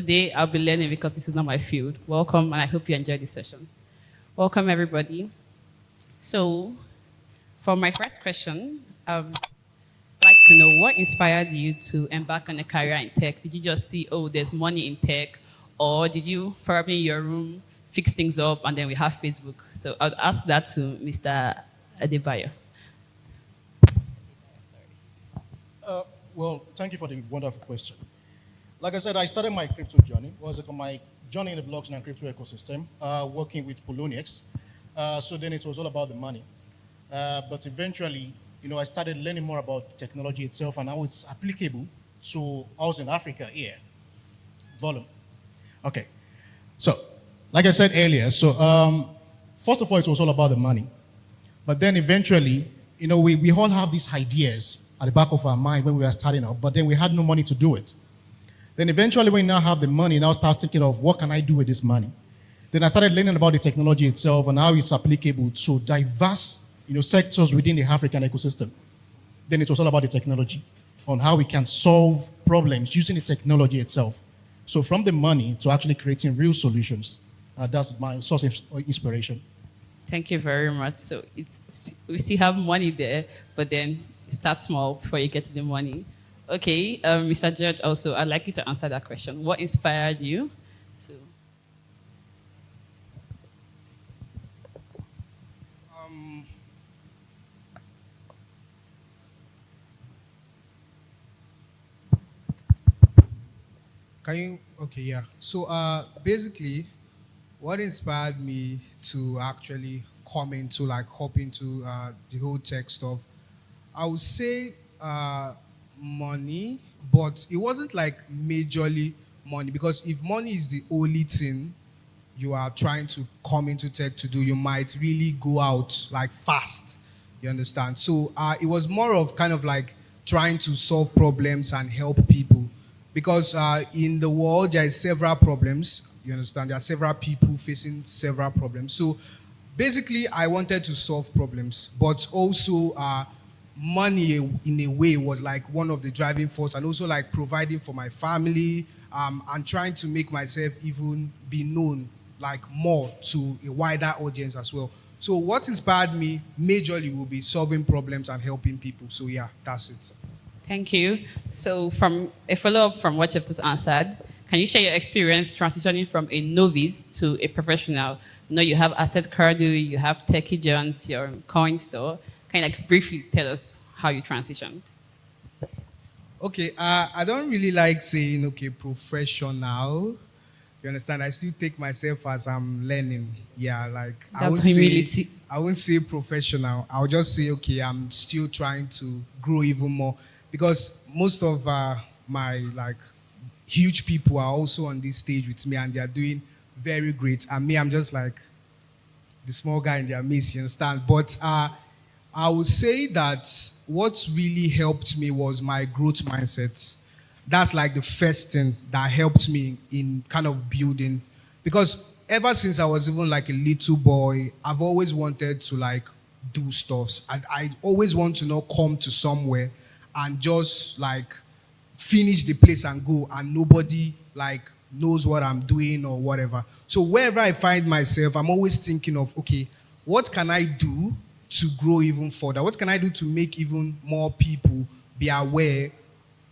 today I'll be learning because this is not my field. Welcome, and I hope you enjoy this session. Welcome, everybody. So, for my first question, I'd like to know what inspired you to embark on a career in tech? Did you just see, oh, there's money in tech? Or did you, probably in your room, fix things up and then we have Facebook? So I'd ask that to Mr. Adebayo. Well, thank you for the wonderful question. Like I said, I started my crypto journey. It was my journey in the blockchain and crypto ecosystem, working with Poloniex. So then it was all about the money. But eventually, I started learning more about technology itself and how it's applicable to us in Africa here. Volume. Okay. So, like I said earlier, first of all, it was all about the money. But then eventually, we all have these ideas at the back of our mind when we were starting up, but then we had no money to do it. Then eventually, when we now have the money, now start thinking of what can I do with this money? Then I started learning about the technology itself and how it's applicable to diverse, sectors within the African ecosystem. Then it was all about the technology, on how we can solve problems using the technology itself. So from the money to actually creating real solutions, that's my source of inspiration. Thank you very much. So we still have money there, but then you start small before you get to the money. Okay, Mr. Judge, also, I'd like you to answer that question. What inspired you to? Can you? Okay, yeah. So basically, what inspired me to actually hop into the whole tech stuff, I would say money, but it wasn't like majorly money, because if money is the only thing you are trying to come into tech to do, you might really go out like fast. You understand? So it was more of kind of like trying to solve problems and help people, because in the world there is several problems. You understand? There are several people facing several problems. So basically, I wanted to solve problems, but also money in a way was like one of the driving force, and also like providing for my family, and trying to make myself even be known like more to a wider audience as well. So what inspired me majorly will be solving problems and helping people. So yeah, that's it. Thank you. So from a follow-up from what you've just answered, can you share your experience transitioning from a novice to a professional? You have Asset Cardo, you have TechyJaunt, your coin store. Can you like briefly tell us how you transitioned? Okay, I don't really like saying, okay, professional. You understand? I still take myself as I'm learning. Yeah, like That's humility. I won't say professional. I'll just say, okay, I'm still trying to grow even more, because most of my like huge people are also on this stage with me, and they are doing very great. And me, I'm just like the small guy in their midst. You understand? But I would say that what really helped me was my growth mindset. That's like the first thing that helped me in kind of building. Because ever since I was even like a little boy, I've always wanted to like do stuffs. I always want to come to somewhere and just like finish the place and go, and nobody like knows what I'm doing or whatever. So wherever I find myself, I'm always thinking of, okay, what can I do to grow even further? What can I do to make even more people be aware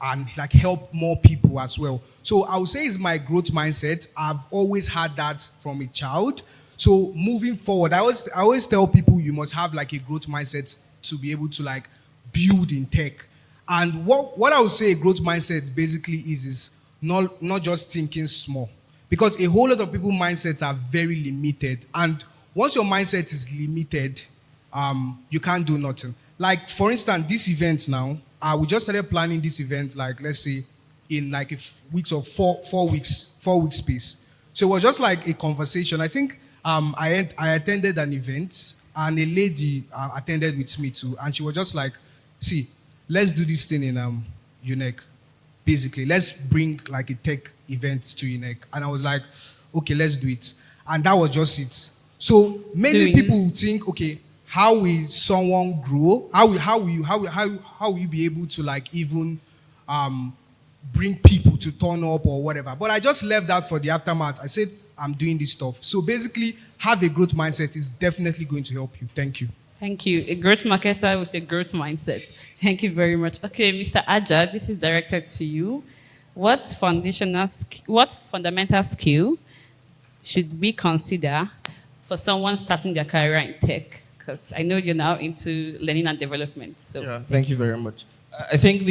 and like help more people as well? So I would say it's my growth mindset. I've always had that from a child. So moving forward, I always tell people you must have like a growth mindset to be able to like build in tech. And what I would say a growth mindset basically is not just thinking small. Because a whole lot of people mindsets are very limited. And once your mindset is limited, you can't do nothing. Like, for instance, this event now, we just started planning this event, like, let's say, in like weeks of 4 weeks space. So it was just like a conversation. I think I attended an event, and a lady attended with me too, and she was just like, see, let's do this thing in UNEC. Basically, let's bring like a tech event to UNEC. And I was like, okay, let's do it. And that was just it. So many people think, okay, how will someone grow? How will you be able to like even bring people to turn up or whatever. But I just left that for the aftermath. I said, I'm doing this stuff. So basically, have a growth mindset is definitely going to help you. Thank you. Thank you. A growth marketer with a growth mindset. Thank you very much. Okay, Mr. Aja, this is directed to you. What fundamental skill should we consider for someone starting their career in tech? Because I know you're now into learning and development. So Yeah, thank you very much. I think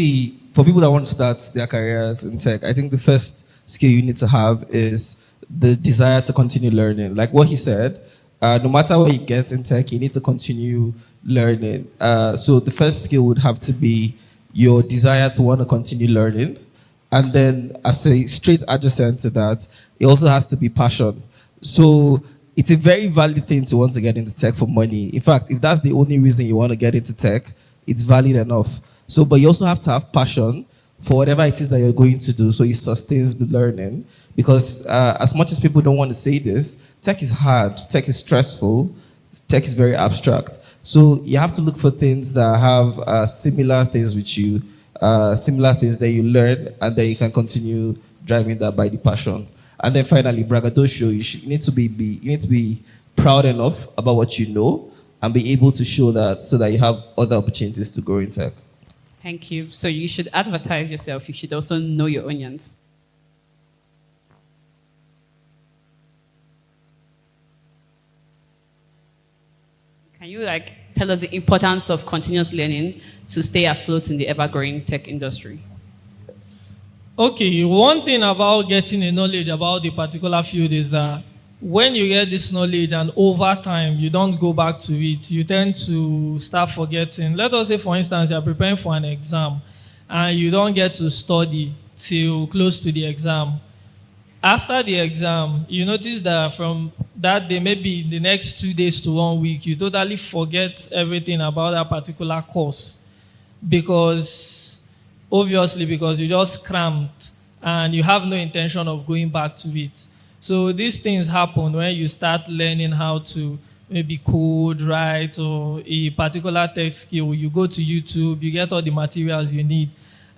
for people that want to start their careers in tech, I think the first skill you need to have is the desire to continue learning. Like what he said, no matter where you get in tech, you need to continue learning. So the first skill would have to be your desire to want to continue learning. And then as a straight adjacent to that, it also has to be passion. So it's a very valid thing to want to get into tech for money. In fact, if that's the only reason you want to get into tech, it's valid enough. So, but you also have to have passion for whatever it is that you're going to do, so it sustains the learning. Because as much as people don't want to say this, tech is hard, tech is stressful, tech is very abstract. So you have to look for things that have similar things with you, similar things that you learn, and then you can continue driving that by the passion. And then finally, braggadocio, you need to be proud enough about what you know and be able to show that so that you have other opportunities to grow in tech. thank you. So you should advertise yourself. You should also know your onions. Can you tell us the importance of continuous learning to stay afloat in the ever-growing tech industry? Okay, one thing about getting a knowledge about the particular field is that when you get this knowledge and over time you don't go back to it, you tend to start forgetting. Let us say, for instance, you're preparing for an exam and you don't get to study till close to the exam. After the exam, you notice that from that day, maybe the next 2 days to 1 week, you totally forget everything about that particular course because you just cramped and you have no intention of going back to it. So these things happen when you start learning how to maybe code, write, or a particular tech skill. You go to YouTube, you get all the materials you need,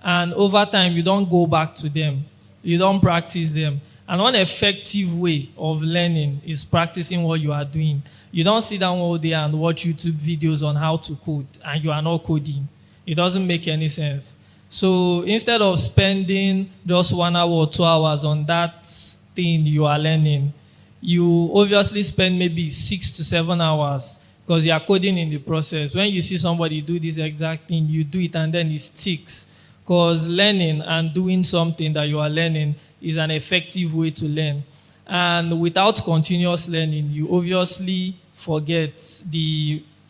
and over time you don't go back to them. You don't practice them. And one effective way of learning is practicing what you are doing. You don't sit down all day and watch YouTube videos on how to code, and you are not coding. It doesn't make any sense. So instead of spending just 1 hour or 2 hours on that thing you are learning, you obviously spend maybe 6 to 7 hours because you are coding in the process. When you see somebody do this exact thing, you do it and then it sticks. Because learning and doing something that you are learning is an effective way to learn. And without continuous learning, you obviously forget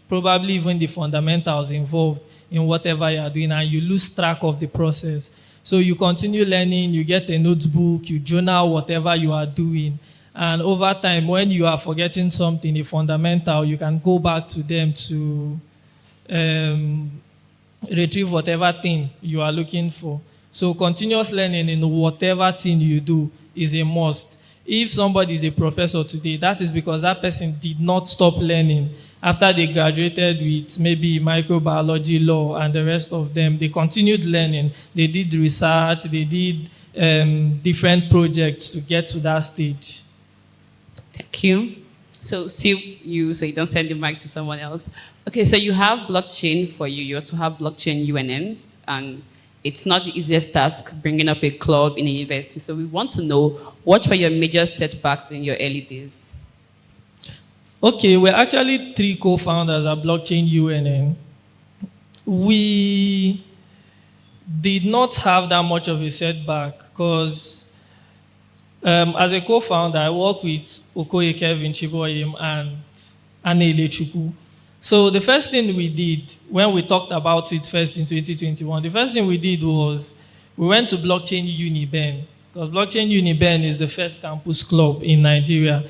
probably even the fundamentals involved in whatever you are doing, and you lose track of the process. So you continue learning, you get a notebook, you journal whatever you are doing. And over time, when you are forgetting something, a fundamental, you can go back to them to retrieve whatever thing you are looking for. So continuous learning in whatever thing you do is a must. If somebody is a professor today, that is because that person did not stop learning. After they graduated with maybe microbiology, law, and the rest of them, they continued learning. They did research, they did different projects to get to that stage. Thank you. So still you, so you don't send the mic to someone else. Okay, so you have blockchain for you. You also have blockchain UNN, and it's not the easiest task bringing up a club in a university. So we want to know, what were your major setbacks in your early days? Okay, we're actually 3 co-founders at Blockchain UNN. We did not have that much of a setback because as a co-founder, I work with Okoye Kevin Chiboyim and Anele Chukwu. So the first thing we did when we talked about it first in 2021, the first thing we did was we went to Blockchain Uniben, because Blockchain Uniben is the first campus club in Nigeria.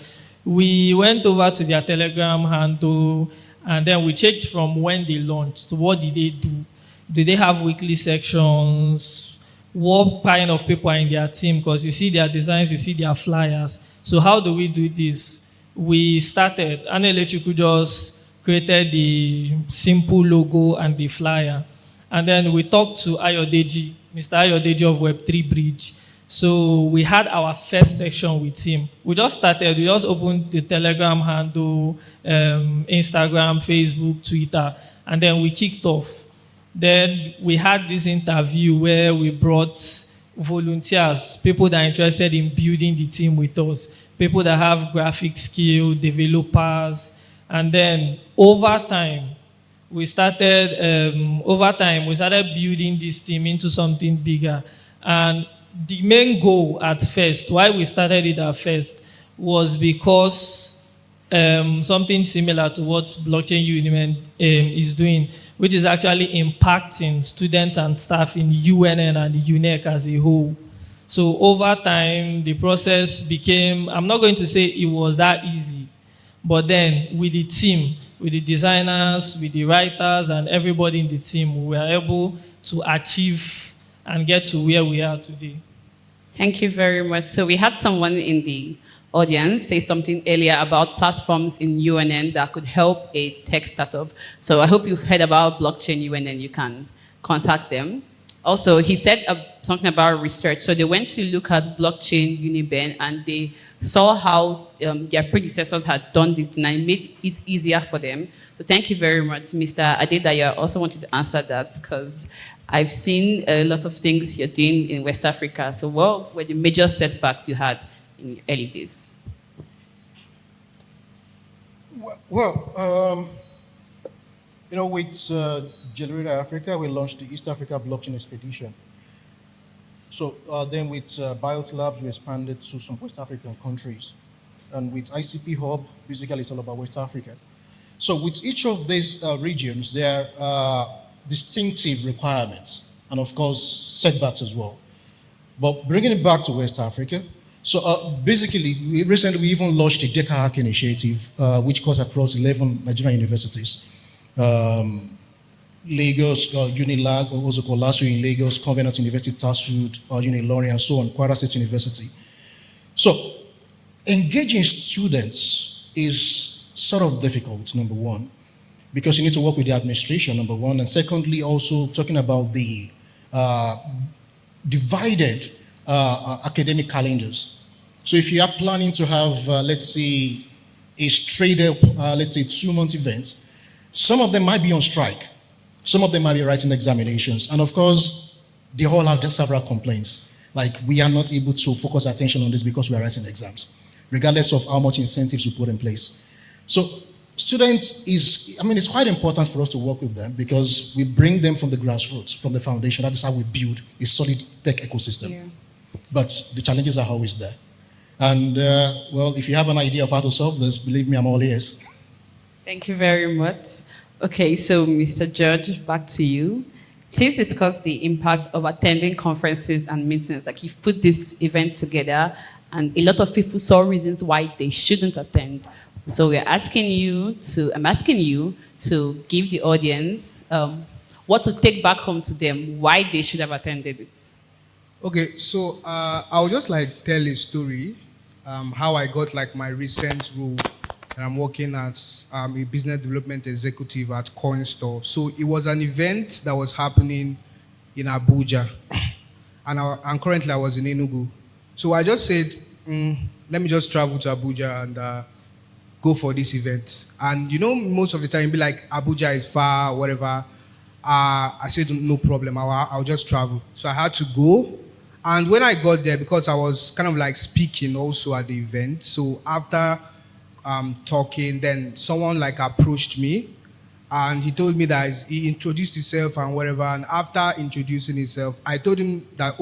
We went over to their Telegram handle, and then we checked from when they launched. What did they do? Did they have weekly sections? What kind of people are in their team? Because you see their designs, you see their flyers. So how do we do this? We started, Anele Chukwu just created the simple logo and the flyer. And then we talked to Ayodeji Mr. Ayodeji of Web3 Bridge. So we had our first section with him. We just opened the Telegram handle, Instagram, Facebook, Twitter, and then we kicked off. Then we had this interview where we brought volunteers, people that are interested in building the team with us, people that have graphic skill, developers, and then over time we started building this team into something bigger. And the main goal at first, why we started it at first, was because something similar to what Blockchain Union is doing, which is actually impacting students and staff in UNN and UNEC as a whole. So over time, the process became, I'm not going to say it was that easy, but then with the team, with the designers, with the writers, and everybody in the team, we were able to achieve and get to where we are today. Thank you very much. So we had someone in the audience say something earlier about platforms in UNN that could help a tech startup. So I hope you've heard about Blockchain UNN. You can contact them. Also, he said something about research. So they went to look at Blockchain Uniben and they saw how their predecessors had done this and it made it easier for them. So thank you very much, Mr. Adedaya. I also wanted to answer that because I've seen a lot of things you're doing in West Africa. So what were the major setbacks you had in the early days? Well, with Generator Africa, we launched the East Africa Blockchain Expedition. So then with Biot Labs, we expanded to some West African countries. And with ICP Hub, basically it's all about West Africa. So with each of these regions, there are distinctive requirements and of course setbacks as well. But bringing it back to West Africa, so basically recently we even launched a Deka Hack initiative which goes across 11 Nigerian universities. Lagos, Unilag, also called LASU in Lagos, Covenant University, TASUD, Unilorin, and so on, Kwara State University. So engaging students is sort of difficult, number one, because you need to work with the administration, number one, and secondly, also talking about the divided academic calendars. So if you are planning to have, let's say, a straight-up, let's say, 2-month event, some of them might be on strike. Some of them might be writing examinations. And of course, they all have just several complaints. Like, we are not able to focus attention on this because we are writing exams, regardless of how much incentives you put in place. So students it's quite important for us to work with them because we bring them from the grassroots, from the foundation. That is how we build a solid tech ecosystem. Yeah. But the challenges are always there. And, if you have an idea of how to solve this, believe me, I'm all ears. Thank you very much. Okay, so Mr. George, back to you. Please discuss the impact of attending conferences and meetings. Like, you've put this event together, and a lot of people saw reasons why they shouldn't attend. So I'm asking you to give the audience what to take back home to them, why they should have attended it. Okay, so I'll just tell a story, how I got my recent role. And I'm working as a business development executive at CoinStore. So it was an event that was happening in Abuja. And currently I was in Enugu. So I just said, let me just travel to Abuja and go for this event. And most of the time, be like, Abuja is far, whatever. I said, no problem, I'll just travel. So I had to go. And when I got there, because I was kind of speaking also at the event, so after talking, then someone approached me and he told me that he introduced himself and whatever. And after introducing himself, I told him that,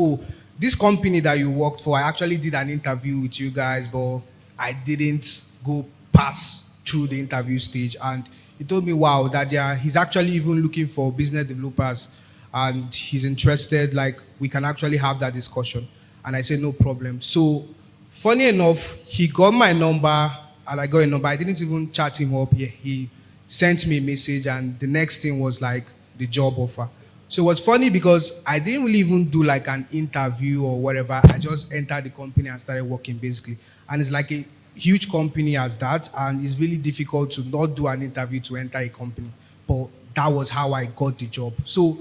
this company that you worked for, I actually did an interview with you guys, but I didn't go pass through the interview stage. And he told me, wow, that he's actually even looking for business developers and he's interested, we can actually have that discussion. And I said, no problem. So funny enough, he got my number. And I got a number. I didn't even chat him up. He sent me a message, and the next thing was the job offer. So it was funny because I didn't really even do an interview or whatever. I just entered the company and started working basically. And it's a huge company as that, and it's really difficult to not do an interview to enter a company. But that was how I got the job. So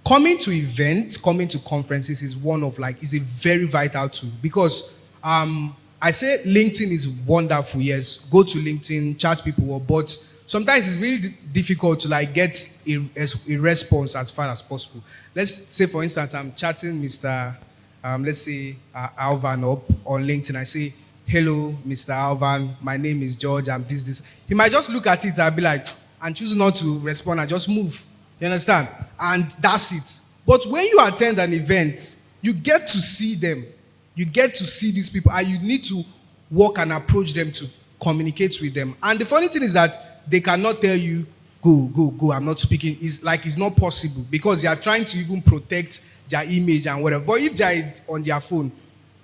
coming to events, coming to conferences is one of like is a very vital tool because I say LinkedIn is wonderful. Yes, go to LinkedIn, chat people, but sometimes it's really difficult to like get a response as far as possible. Let's say, for instance, I'm chatting Mr. Let's say Alvan up on LinkedIn. I say, "Hello, Mr. Alvan. My name is George. I'm this. He might just look at it and be like, and choose not to respond and just move. You understand? And that's it. But when you attend an event, you get to see them. You get to see these people, and you need to work and approach them to communicate with them. And the funny thing is that they cannot tell you, go, I'm not speaking. It's like it's not possible because they are trying to even protect their image and whatever. But if they are on their phone,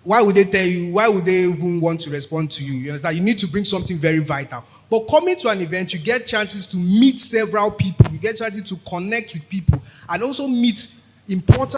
why would they tell you? Why would they even want to respond to you? You understand? You need to bring something very vital. But coming to an event, you get chances to meet several people. You get chances to connect with people and also meet important